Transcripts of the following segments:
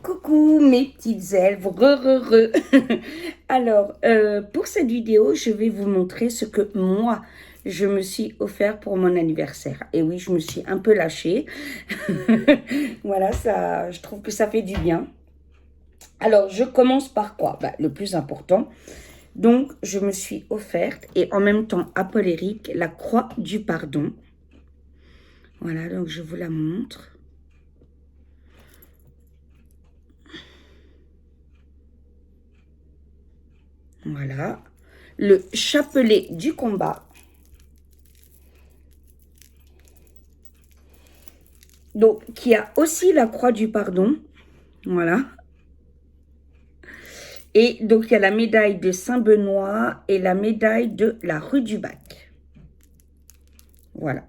Coucou mes petites elfes, Alors, pour cette vidéo, je vais vous montrer ce que moi, je me suis offert pour mon anniversaire. Et oui, je me suis un peu lâchée. Voilà, ça, je trouve que ça fait du bien. Alors, je commence par quoi? Le plus important. Donc, je me suis offerte, et en même temps, à Paul-Éric, la croix du pardon. Voilà, donc je vous la montre. Voilà, le chapelet du combat. Donc, qui a aussi la croix du pardon. Voilà. Et donc, il y a la médaille de Saint-Benoît et la médaille de la rue du Bac. Voilà.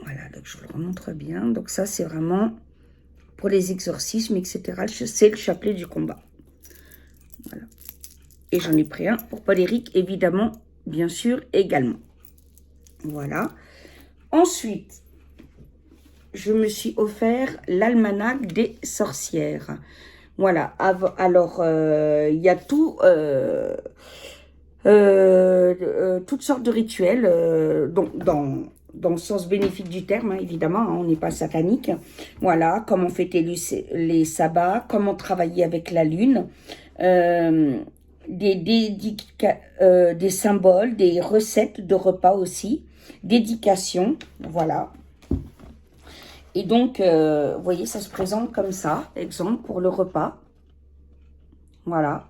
Voilà, donc je vous le remontre bien. Donc ça, c'est vraiment pour les exorcismes, etc. C'est le chapelet du combat. Voilà. Et j'en ai pris un pour Paul-Éric, évidemment, bien sûr, également. Voilà. Ensuite, je me suis offert l'almanach des sorcières. Voilà. Alors, il y a toutes sortes de rituels, donc dans le sens bénéfique du terme, hein, évidemment, hein, on n'est pas satanique. Voilà, comment fêter les sabbats, comment travailler avec la lune, des symboles, des recettes de repas aussi, dédications, voilà. Et donc, vous voyez, ça se présente comme ça, exemple, pour le repas. Voilà.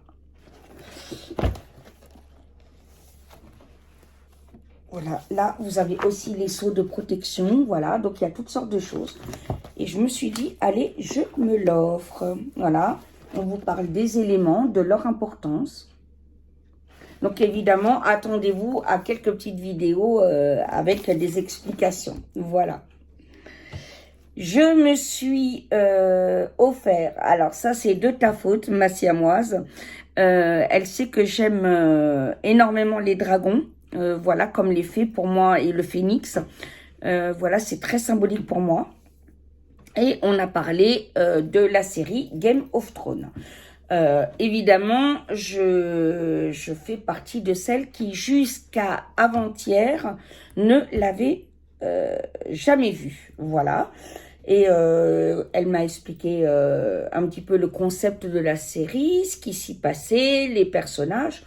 Voilà, là, vous avez aussi les seaux de protection, voilà, donc il y a toutes sortes de choses. Et je me suis dit, allez, je me l'offre. Voilà, on vous parle des éléments, de leur importance. Donc évidemment, attendez-vous à quelques petites vidéos avec des explications. Voilà. Je me suis offert, alors ça c'est de ta faute, ma siamoise. Elle sait que j'aime énormément les dragons. Voilà, comme les fées pour moi et le phénix. Voilà, c'est très symbolique pour moi. Et on a parlé de la série Game of Thrones. Évidemment, je fais partie de celles qui, jusqu'à avant-hier, ne l'avaient jamais vue. Voilà. Et elle m'a expliqué un petit peu le concept de la série, ce qui s'y passait, les personnages.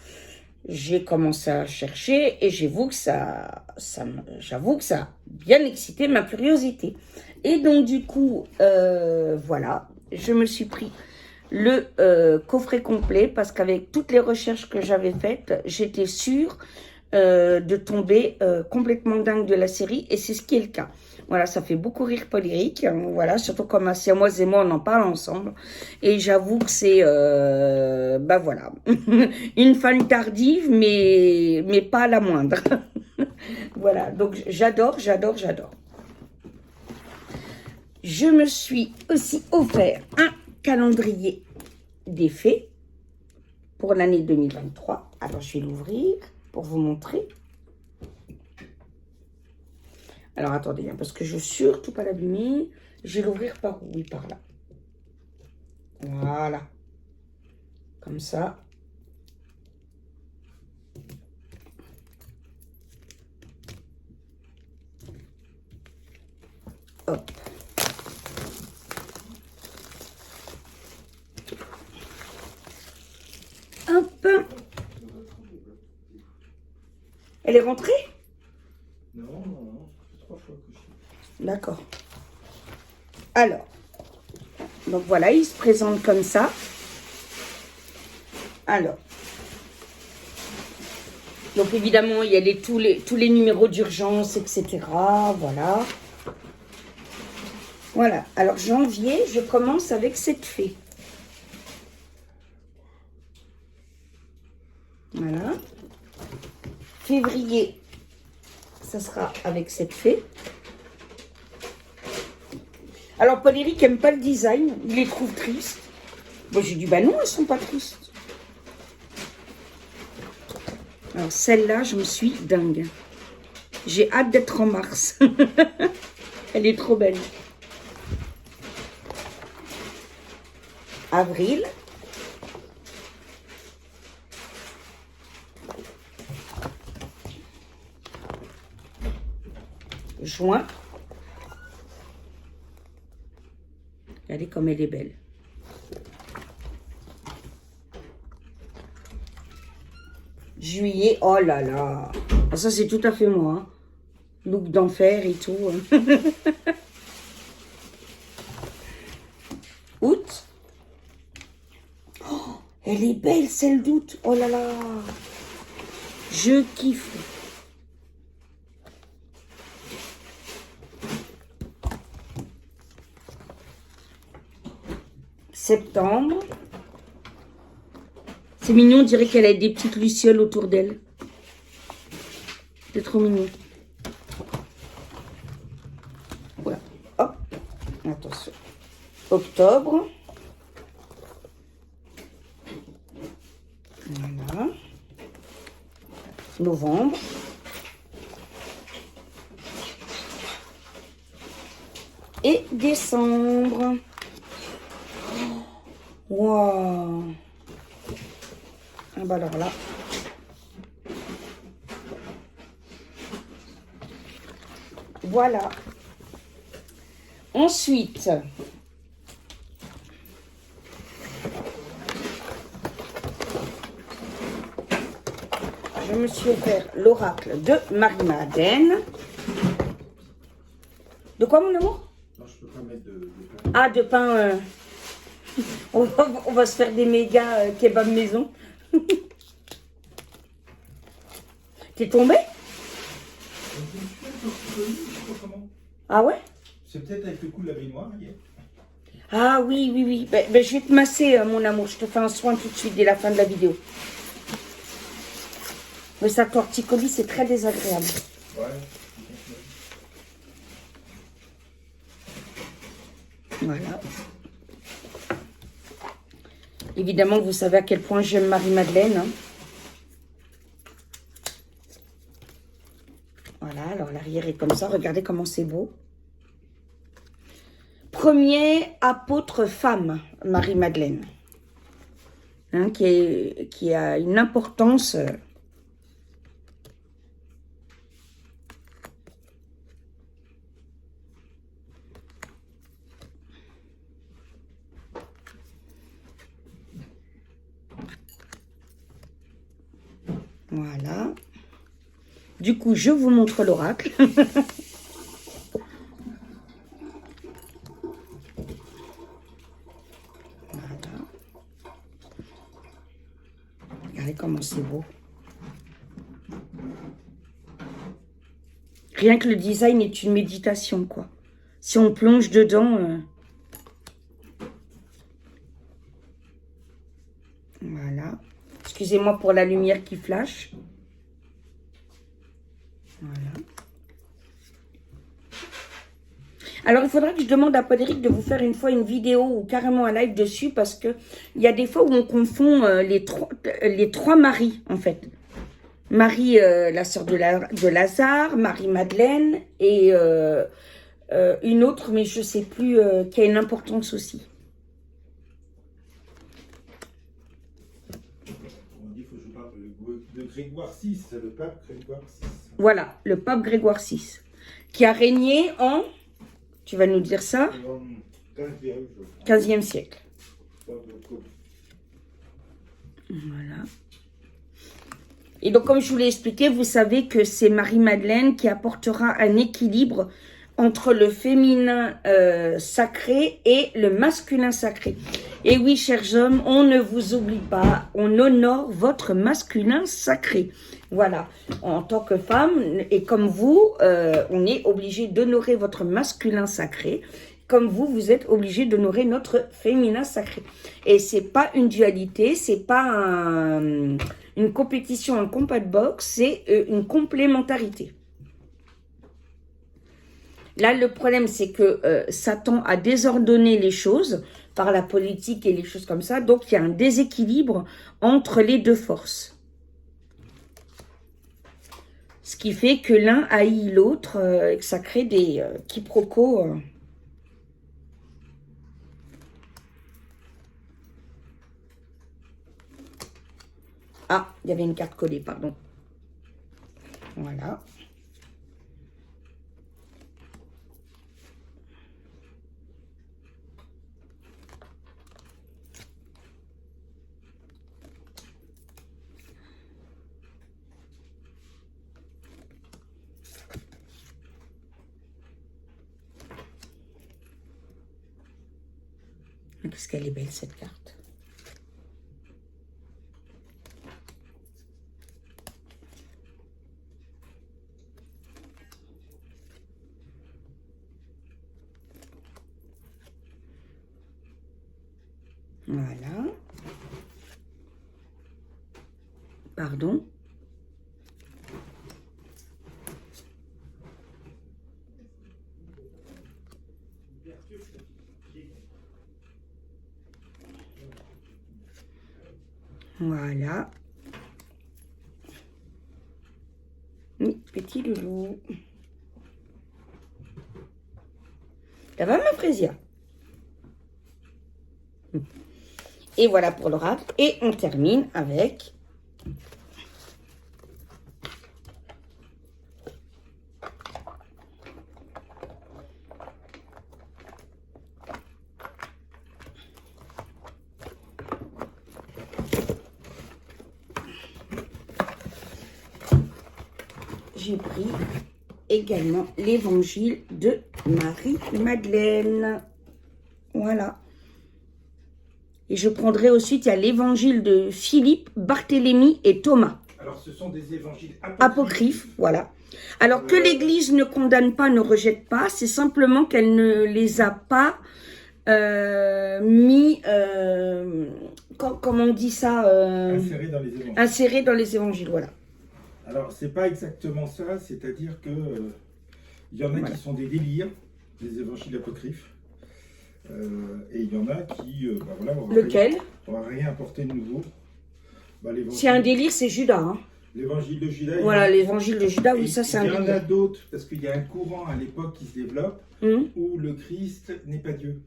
J'ai commencé à chercher et j'avoue que ça a bien excité ma curiosité. Et donc du coup, voilà, je me suis pris le coffret complet parce qu'avec toutes les recherches que j'avais faites, j'étais sûre de tomber complètement dingue de la série et c'est ce qui est le cas. Voilà, ça fait beaucoup rire Paul-Éric, hein, voilà, surtout comme ma siamoise et moi, on en parle ensemble. Et j'avoue que c'est, voilà, une fan tardive, mais pas la moindre. Voilà, donc j'adore. Je me suis aussi offert un calendrier des fées pour l'année 2023. Alors, je vais l'ouvrir pour vous montrer. Alors, attendez, hein, parce que je veux surtout pas l'abîmer. Je vais l'ouvrir par où? Oui, par là. Voilà. Comme ça. Hop. Hop. Elle est rentrée? Non, ça fait 3 fois que je... D'accord. Alors, donc voilà, il se présente comme ça. Alors, donc évidemment, il y a tous les numéros d'urgence, etc. Voilà. Voilà. Alors, janvier, je commence avec cette fée. Voilà. Février, ça sera avec cette fée. Alors, Paul-Éric n'aime pas le design, il les trouve tristes. Bon, j'ai dit, bah non, elles sont pas tristes. Alors, celle-là, je me suis dingue. J'ai hâte d'être en mars. Elle est trop belle. avril. Juin. Regardez comme elle est belle. Juillet, oh là là. Ah, ça, c'est tout à fait moi. Hein. Look d'enfer et tout. Août. Oh, elle est belle, celle d'août. Oh là là. Je kiffe. Septembre. C'est mignon, on dirait qu'elle a des petites lucioles autour d'elle. C'est trop mignon. Voilà. Hop. Attention. Octobre. Voilà. Novembre. Et décembre. Wow. Ah bah alors là. Voilà. Ensuite, je me suis offert l'oracle de Marie-Madeleine. De quoi, mon amour? Non, je peux pas mettre de pain. Ah, de pain. On va se faire des méga kebab maison. T'es tombé? Ah ouais? C'est peut-être avec le coup de la baignoire hier. Ah oui, oui, oui. Ben, je vais te masser, mon amour. Je te fais un soin tout de suite dès la fin de la vidéo. Mais ça torticolis, c'est très désagréable. Ouais. Voilà. Évidemment, vous savez à quel point j'aime Marie-Madeleine. Hein. Voilà, alors l'arrière est comme ça. Regardez comment c'est beau. Premier apôtre femme, Marie-Madeleine. Hein, qui a une importance... Voilà. Du coup, je vous montre l'oracle. Voilà. Regardez comment c'est beau. Rien que le design est une méditation, quoi. Si on plonge dedans... Voilà. Excusez-moi pour la lumière qui flash. Voilà. Alors, il faudra que je demande à Podéric de vous faire une fois une vidéo ou carrément un live dessus parce que il y a des fois où on confond les trois Maries, en fait. Marie, la sœur de Lazare, Marie-Madeleine et une autre, mais je ne sais plus, qui a une importance aussi. De Grégoire VI, c'est le pape Grégoire VI. Voilà, le pape Grégoire VI, qui a régné en, tu vas nous dire ça, 15e siècle. Voilà. Et donc, comme je vous l'ai expliqué, vous savez que c'est Marie-Madeleine qui apportera un équilibre entre le féminin sacré et le masculin sacré. Et oui, chers hommes, on ne vous oublie pas, on honore votre masculin sacré. Voilà, en tant que femme, et comme vous, on est obligé d'honorer votre masculin sacré. Comme vous, vous êtes obligé d'honorer notre féminin sacré. Et c'est pas une dualité, c'est pas une compétition, un combat de boxe, c'est une complémentarité. Là, le problème, c'est que Satan a désordonné les choses par la politique et les choses comme ça. Donc, il y a un déséquilibre entre les deux forces. Ce qui fait que l'un haït l'autre et que ça crée des quiproquos. il y avait une carte collée, pardon. Voilà. Qu'est-ce qu'elle est belle cette carte. Voilà. Pardon. Voilà. Oui, petit loulou. Ça va, ma Frésia? Et voilà pour l'oracle. Et on termine avec... J'ai pris également l'évangile de Marie-Madeleine. Voilà. Et je prendrai ensuite, il y a l'évangile de Philippe, Barthélemy et Thomas. Alors, ce sont des évangiles Apocryphes, voilà. Alors, que l'Église ne condamne pas, ne rejette pas, c'est simplement qu'elle ne les a pas mis, comment on dit ça insérés dans les évangiles. Insérés dans les évangiles, voilà. Alors, c'est pas exactement ça, c'est-à-dire que il y en a qui sont des délires, des évangiles apocryphes, et il y en a qui, voilà, Lequel on va rien apporter de nouveau. C'est un délire, c'est Judas. Hein. L'évangile de Judas. Voilà, l'évangile de Judas, oui, ça c'est un délire. Il y en a d'autres, parce qu'il y a un courant à l'époque qui se développe, où le Christ n'est pas Dieu.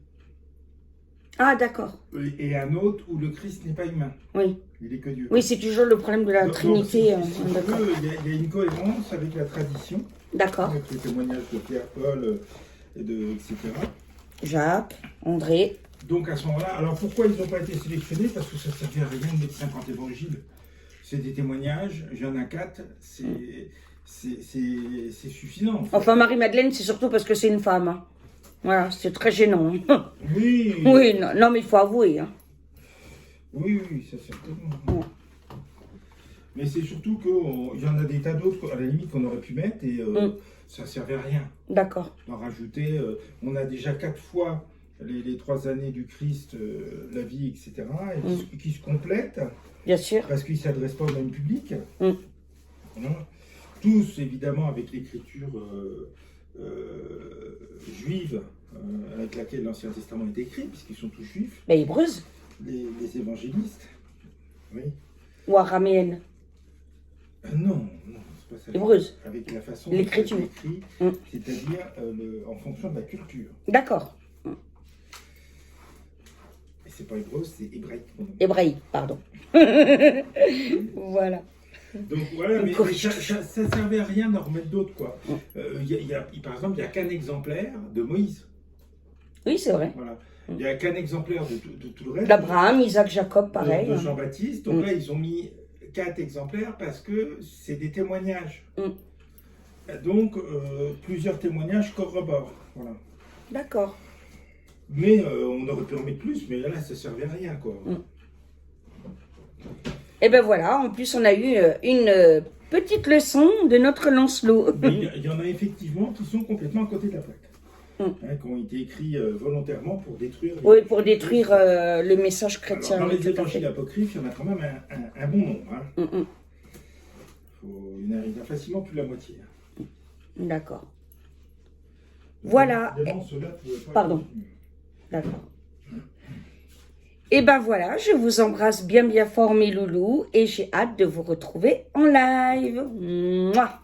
Ah, d'accord. Et un autre où le Christ n'est pas humain. Oui. Il est que Dieu. Oui, c'est toujours le problème de la Trinité. Il y a une cohérence avec la tradition. D'accord. Avec les témoignages de Pierre, Paul, etc. Jacques, André. Donc à ce moment-là, alors pourquoi ils n'ont pas été sélectionnés? Parce que ça ne servait à rien de mettre 50 évangiles. C'est des témoignages, j'en ai 4, c'est suffisant. En fait. Enfin, Marie-Madeleine, c'est surtout parce que c'est une femme. Hein. Voilà, c'est très gênant. Oui. Oui, non, mais il faut avouer. Hein. Oui, ça certainement. Mais c'est surtout qu'il y en a des tas d'autres, à la limite, qu'on aurait pu mettre et ça ne servait à rien. D'accord. D'en rajouter, on a déjà 4 fois les 3 années du Christ, la vie, etc., et qui se complètent. Bien sûr. Parce qu'ils ne s'adressent pas au même public. Voilà. Tous, évidemment, avec l'écriture juive avec laquelle l'Ancien Testament est écrit, puisqu'ils sont tous juifs. Mais hébreuse. Les évangélistes. Oui. Ou araméenne. Non, c'est pas ça. Hébreuse. Avec la façon l'écriture. Écrit, c'est-à-dire en fonction de la culture. D'accord. Et c'est pas hébreu, c'est hébraïque. Hébraïque, pardon. Voilà. Donc voilà, mais ça ne servait à rien d'en remettre d'autres, quoi. Par exemple, il n'y a qu'un exemplaire de Moïse. Oui, c'est vrai. Voilà. Il n'y a qu'un exemplaire de tout le reste. D'Abraham, Isaac, Jacob, pareil. De Jean-Baptiste. Donc là, ils ont mis 4 exemplaires parce que c'est des témoignages. Donc, plusieurs témoignages corroborent. Voilà. D'accord. Mais on aurait pu en mettre plus, mais là, ça ne servait à rien, quoi. Et ben voilà, en plus, on a eu une petite leçon de notre Lancelot. Il y en a effectivement qui sont complètement à côté de la plaque. Qui ont été écrits volontairement pour détruire... Oui, pour détruire le message chrétien. Alors, dans les évangiles apocryphes, il y en a quand même un bon nombre. Il y en a facilement plus de la moitié. D'accord. Voilà. Pardon. D'accord. Et ben voilà, je vous embrasse bien fort mes loulous et j'ai hâte de vous retrouver en live. Mouah.